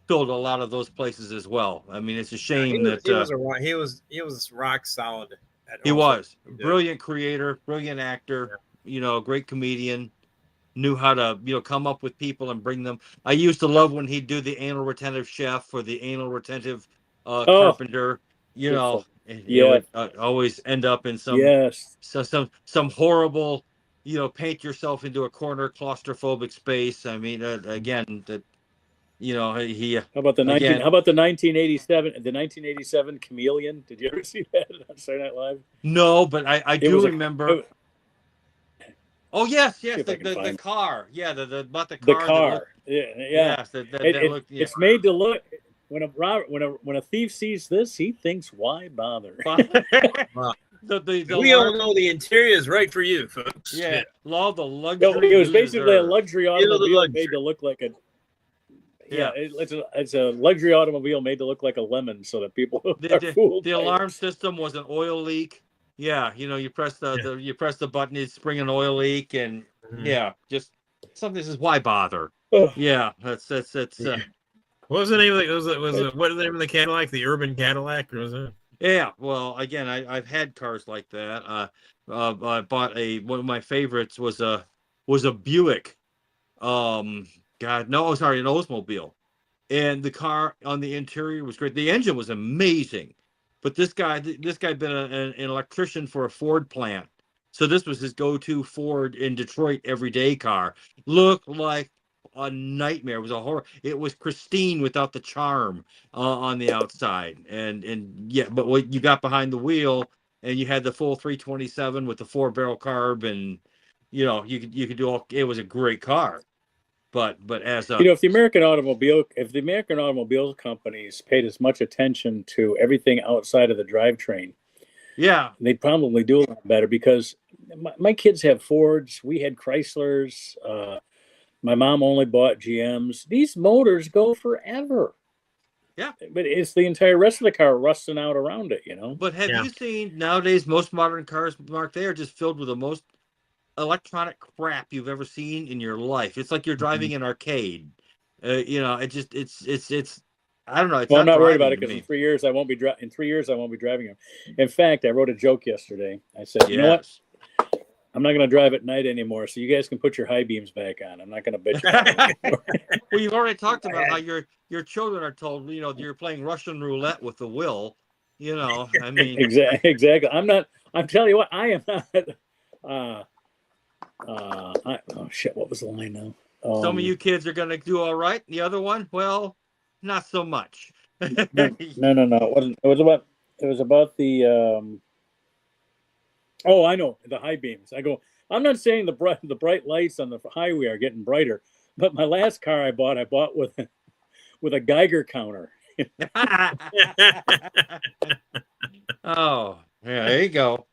filled a lot of those places as well. I mean, it's a shame that he was rock solid. He was brilliant creator, brilliant actor. Great comedian. Knew how to come up with people and bring them. I used to love when he'd do the anal retentive chef or the anal retentive carpenter. It would always end up in some horrible. Paint yourself into a corner, claustrophobic space. I mean, again, that he. How about the 1987 Chameleon? Did you ever see that on Saturday Night Live? No, but I do remember. Oh yes, the car. Yeah, the car. The car. It's made to look. When a thief sees this, he thinks, "Why bother?" Wow. We all know the interior is right for you, folks. Yeah, all the luxury. It was basically a luxury automobile made to look like a. It's a luxury automobile made to look like a lemon, so that people are fooled. The alarm system was an oil leak. Yeah, you press the button, it's spring an oil leak, and just something says, "Why bother?" Yeah, that's. What was the name of what was the name of the Cadillac? The Urban Cadillac, or was it? Yeah, well, again, I've had cars like that. I bought one of my favorites was a Buick. An Oldsmobile, and the car on the interior was great. The engine was amazing, but this guy been an electrician for a Ford plant, so this was his go-to Ford in Detroit everyday car. Looked like a nightmare. It was a horror. It was pristine without the charm on the outside, but what you got behind the wheel, and you had the full 327 with the 4-barrel carb, and you could do all. It was a great car, but as a if the American automobile companies paid as much attention to everything outside of the drivetrain, they'd probably do a lot better. Because my kids have Fords, we had Chryslers. My mom only bought GMs. These motors go forever. Yeah. But it's the entire rest of the car rusting out around it, But have you seen nowadays most modern cars, Mark? They are just filled with the most electronic crap you've ever seen in your life. It's like you're driving an arcade. It's I don't know. I'm not worried about it because in 3 years I won't be driving them. In fact, I wrote a joke yesterday. I said, you know what? I'm not going to drive at night anymore, so you guys can put your high beams back on. I'm not going to bitch about it anymore. Well, you've already talked about how your children are told, you're playing Russian roulette with the will. I mean, exactly. I'm telling you what, I am not. What was the line now? Some of you kids are going to do all right. The other one, well, not so much. No. It wasn't. It was about the. Oh, I know, the high beams. I'm not saying the bright lights on the highway are getting brighter, but my last car I bought with a Geiger counter. Oh, yeah, there you go.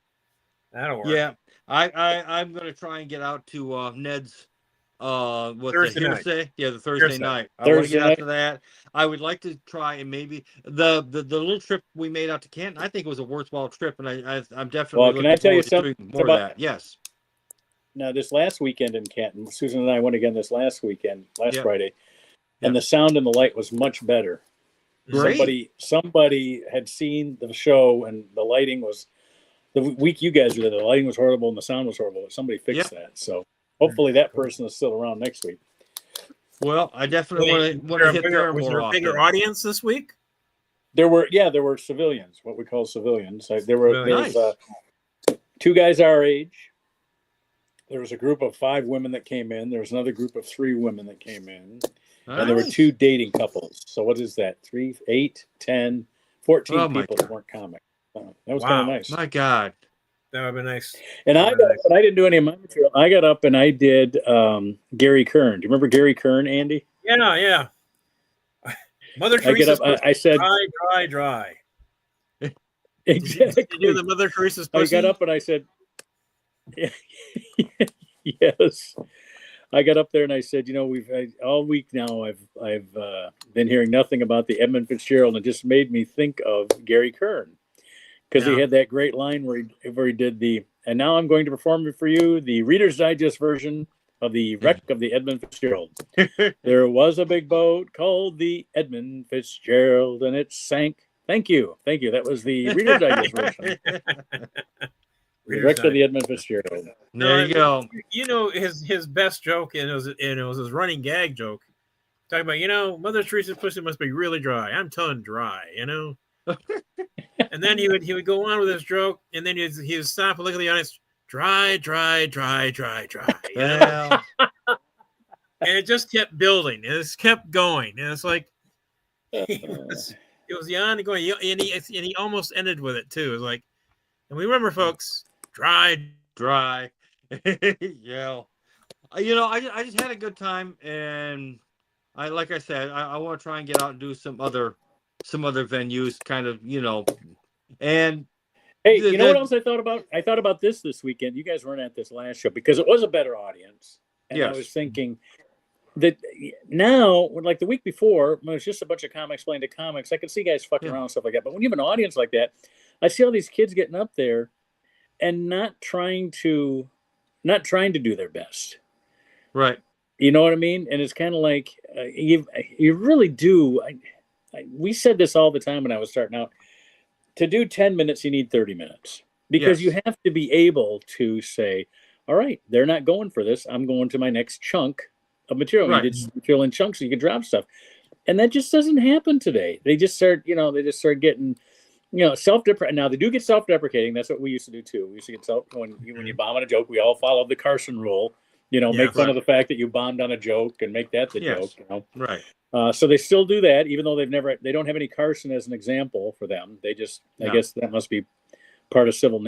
That'll work. Yeah, I'm going to try and get out to Ned's Thursday the night. hearsay? Yeah, the Thursday Hearsay. night. I want to Thursday get out night. to that. I would like to try and maybe the little trip we made out to Canton. I think it was a worthwhile trip, and I'm definitely Well, can I looking tell you forward to something doing more of about that. Yes. now this last weekend in Canton? Susan and I went again this last Yep. Friday, Yep. and the sound and the light was much better. Great. Somebody had seen the show, and the lighting was the week you guys were there. The lighting was horrible and the sound was horrible. Somebody fixed that, so hopefully that person is still around next week. Well, I definitely want to hit there Was more there a often. bigger audience this week? There were civilians, what we call civilians. There Nice. was 2 guys our age. There was a group of 5 women that came in. There was another group of 3 women that came in. And there were 2 dating couples. So what is that? 3, 8, 10, 14 people that weren't comic. That was kind of nice. My God. That would be nice. And I didn't do any of my material. I got up and I did Gary Kern. Do you remember Gary Kern, Andy? Yeah. Mother I get Teresa's up. I said, dry. exactly. Did you do the Mother Teresa's pussy? I got up and I said, yes. I got up there and I said, all week now I've been hearing nothing about the Edmund Fitzgerald, and it just made me think of Gary Kern, because he had that great line where he did and now I'm going to perform for you the Reader's Digest version of the wreck of the Edmund Fitzgerald. There was a big boat called the Edmund Fitzgerald, and it sank. Thank you. That was the Reader's Digest version. The wreck of the Edmund Fitzgerald. There you go. His best joke, and it was his running gag joke, talking about Mother Teresa's pussy must be really dry. I'm telling dry, And then he would go on with his joke, and then he would stop and look at the audience. Dry. Yeah. And it just kept building, and it kept going, and it's like it was the ongoing, and he almost ended with it too. It was like, and we remember, folks, dry. Yeah. I just had a good time, and I want to try and get out and do some other venues, kind of, and hey, you know what else I thought about? I thought about this weekend. You guys weren't at this last show because it was a better audience. And I was thinking that now, like the week before, when it was just a bunch of comics playing to comics, I could see guys fucking around and stuff like that. But when you have an audience like that, I see all these kids getting up there and not trying to do their best. Right. You know what I mean? And it's kind of like you really do. We said this all the time when I was starting out. To do 10 minutes, you need 30 minutes, because you have to be able to say, all right, they're not going for this. I'm going to my next chunk of material. Right. You did material in chunks so you can drop stuff. And that just doesn't happen today. They just start getting, self-deprecating. Now they do get self-deprecating. That's what we used to do too. We used to get when you bomb on a joke, we all followed the Carson rule, make fun of the fact that you bombed on a joke and make that the joke, Right. So they still do that, even though they don't have any Carson as an example for them. They just, I guess that must be part of civil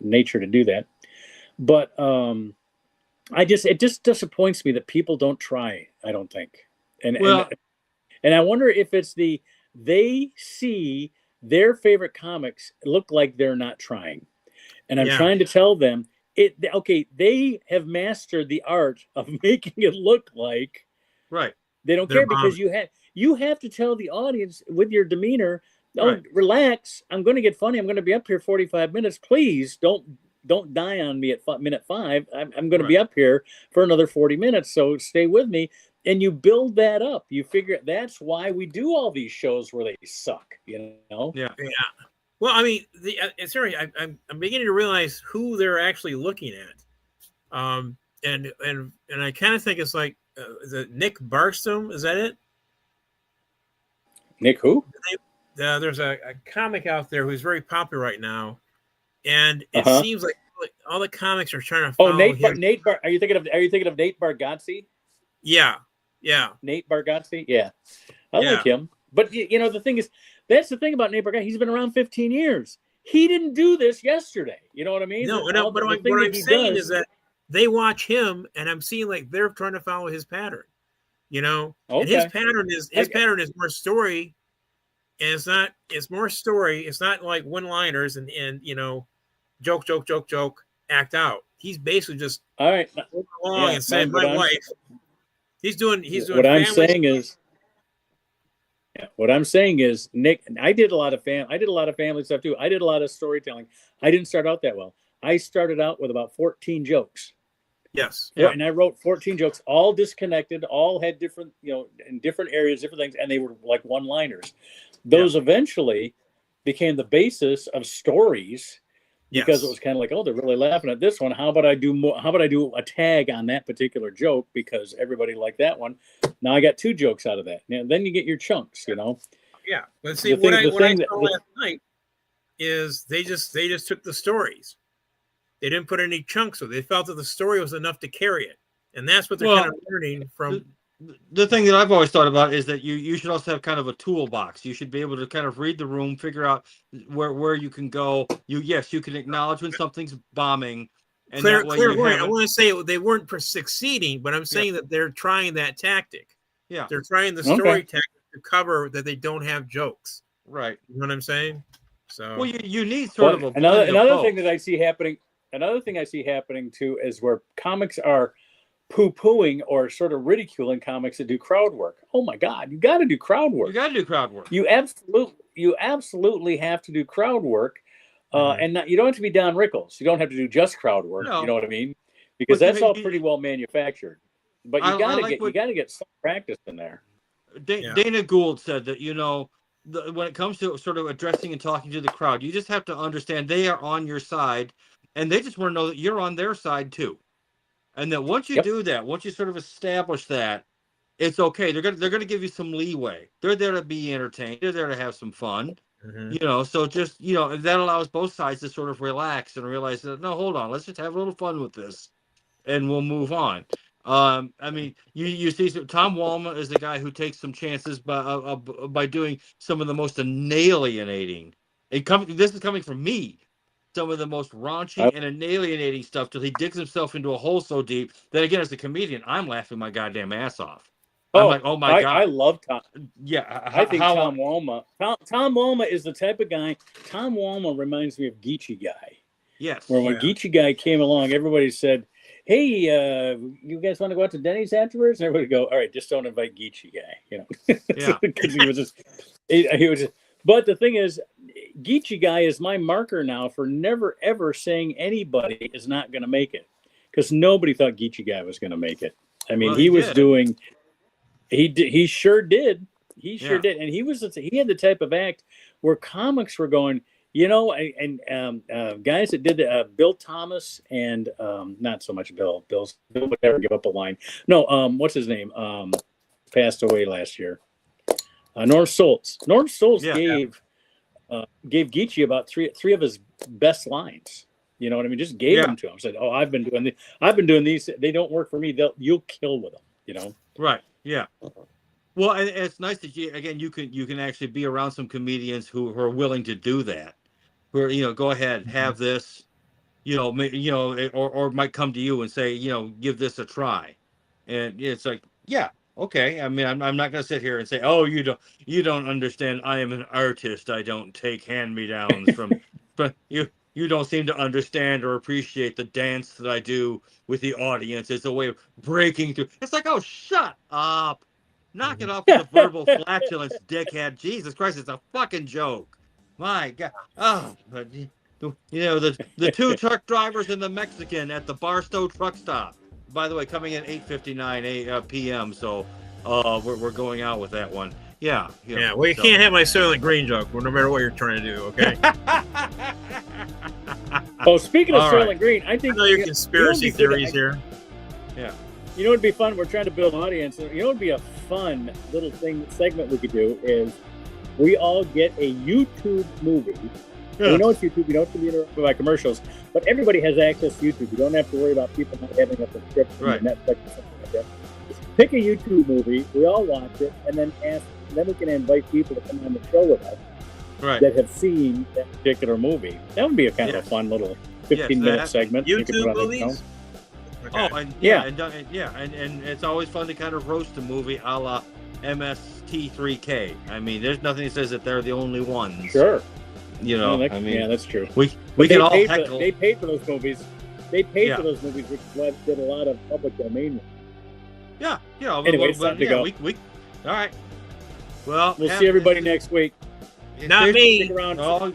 nature to do that. But it just disappoints me that people don't try. I don't think, and I wonder if it's they see their favorite comics look like they're not trying, and I'm trying to tell them they have mastered the art of making it look like they don't care, because you have to tell the audience with your demeanor, relax. I'm going to get funny. I'm going to be up here 45 minutes. Please don't die on me at minute 5. I'm going to be up here for another 40 minutes. So stay with me. And you build that up. You figure that's why we do all these shows where they suck, Yeah. Well, I mean, I'm beginning to realize who they're actually looking at. And I kind of think it's like, is it Nick Barkstrom? Is that it? Nick who? There's a comic out there who's very popular right now, and it seems like all the comics are trying to follow him. Are you thinking of Nate Bargatze? Yeah. Nate Bargatze? Yeah. I like him. But the thing is, that's the thing about Nate Bargatze. He's been around 15 years. He didn't do this yesterday. You know what I mean? No, but what I'm saying is that they watch him, and I'm seeing like they're trying to follow his pattern. And his pattern is more story, and it's more story. It's not like one-liners and joke, act out. he's basically just all right. going along and saying, what "My I'm- wife." He's doing. What I'm family saying is, what I'm saying is, Nick, I did a lot of family stuff too. I did a lot of storytelling. I didn't start out that well. I started out with about 14 jokes. Yes. Yeah. And I wrote 14 jokes, all disconnected, all had different, in different areas, different things, and they were like one-liners. Those eventually became the basis of stories because it was kind of like, oh, they're really laughing at this one. How about I do more? How about I do a tag on that particular joke because everybody liked that one? Now I got 2 jokes out of that. Then you get your chunks, Yeah, but see, what I saw last night is they just took the stories. They didn't put any chunks of it. They felt that the story was enough to carry it, and that's what they're kind of learning from. The thing that I've always thought about is that you should also have kind of a toolbox. You should be able to kind of read the room, figure out where you can go. You can acknowledge when something's bombing. And that way I want to say they weren't succeeding, but I'm saying that they're trying that tactic. Yeah, they're trying the story tactic to cover that they don't have jokes. Right. You know what I'm saying? So well, you need sort of a another thing that I see happening. Another thing I see happening too is where comics are poo-pooing or sort of ridiculing comics that do crowd work. Oh my God, you got to do crowd work. You got to do crowd work. You absolutely have to do crowd work, and you don't have to be Don Rickles. You don't have to do just crowd work. No. You know what I mean? Because that's all pretty well manufactured. But you got to get some practice in there. Dana Gould said that when it comes to sort of addressing and talking to the crowd, you just have to understand they are on your side, and they just want to know that you're on their side too. And that once you do that, once you sort of establish that, it's okay. They're gonna give you some leeway. They're there to be entertained. They're there to have some fun. So just that allows both sides to sort of relax and realize that no, hold on, let's just have a little fun with this, and we'll move on. I mean, you see, Tom Walma is the guy who takes some chances by doing some of the most alienating. This is coming from me. Some of the most raunchy and alienating stuff till he digs himself into a hole so deep that, again, as a comedian, I'm laughing my goddamn ass off. I'm like, oh my God. I love Tom. Yeah. I think Tom Walma. Tom Walma is the type of guy. Tom Walma reminds me of Geechee Guy. Yes. Where when Geechee Guy came along, everybody said, hey, you guys want to go out to Denny's afterwards? And everybody go, all right, just don't invite Geechee Guy. Yeah. Because he was just, but the thing is, Geechee Guy is my marker now for never ever saying anybody is not going to make it, because nobody thought Geechee Guy was going to make it. I mean, he was doing, he sure did, and he had the type of act where comics were going, and guys that did Bill Thomas and not so much Bill would never give up a line. No, what's his name? Passed away last year. Norm Stoltz. Norm Stoltz gave Geechee about three of his best lines. You know what I mean? Just gave them to him. Said, "Oh, I've been doing these. They don't work for me. You'll kill with them." Right. Yeah. Well, and it's nice that you can actually be around some comedians who are willing to do that. Where go ahead, have this, or might come to you and say, give this a try, and it's like, yeah. Okay, I mean, I'm not going to sit here and say, "Oh, you don't understand. I am an artist. I don't take hand-me-downs from." But you don't seem to understand or appreciate the dance that I do with the audience. It's a way of breaking through. It's like, oh, shut up, knock it off with the verbal flatulence, dickhead. Jesus Christ, it's a fucking joke. My God. Oh, but the 2 truck drivers and the Mexican at the Barstow truck stop. By the way, coming in 8:59 p.m. So we're going out with that one. Yeah. Well, you can't have my Soylent Green joke, no matter what you're trying to do. Okay. Oh, speaking of Soylent Green, I think I know your conspiracy theories here. Yeah. It'd be fun. We're trying to build an audience. It'd be a fun little segment we could do is we all get a YouTube movie. Yeah. We know it's YouTube. We don't have to be interrupted by commercials, but everybody has access to YouTube. You don't have to worry about people not having a subscription to Netflix or something like that. Just pick a YouTube movie. We all watch it, and then we can invite people to come on the show with us that have seen that particular movie. That would be a kind of a fun little 15-minute segment. YouTube movies. Okay. Oh, and and it's always fun to kind of roast a movie a la MST3K. I mean, there's nothing that says that they're the only ones. Sure. I mean, that's true. We can all heckle. They paid for those movies. they paid Yeah. for those movies, which did a lot of public domain. Yeah. Yeah. Anyway, it's time to go. All right. Well, We'll see everybody next week. Not me. Stick around. Oh,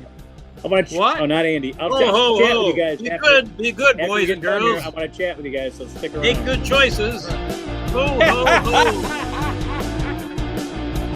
I want to. What? Oh, not Andy. I'll Oh, chat with you guys. Be after- good, be good, after boys you and get done here, girls. I want to chat with you guys, so stick around. Make good choices. Ho, ho, ho.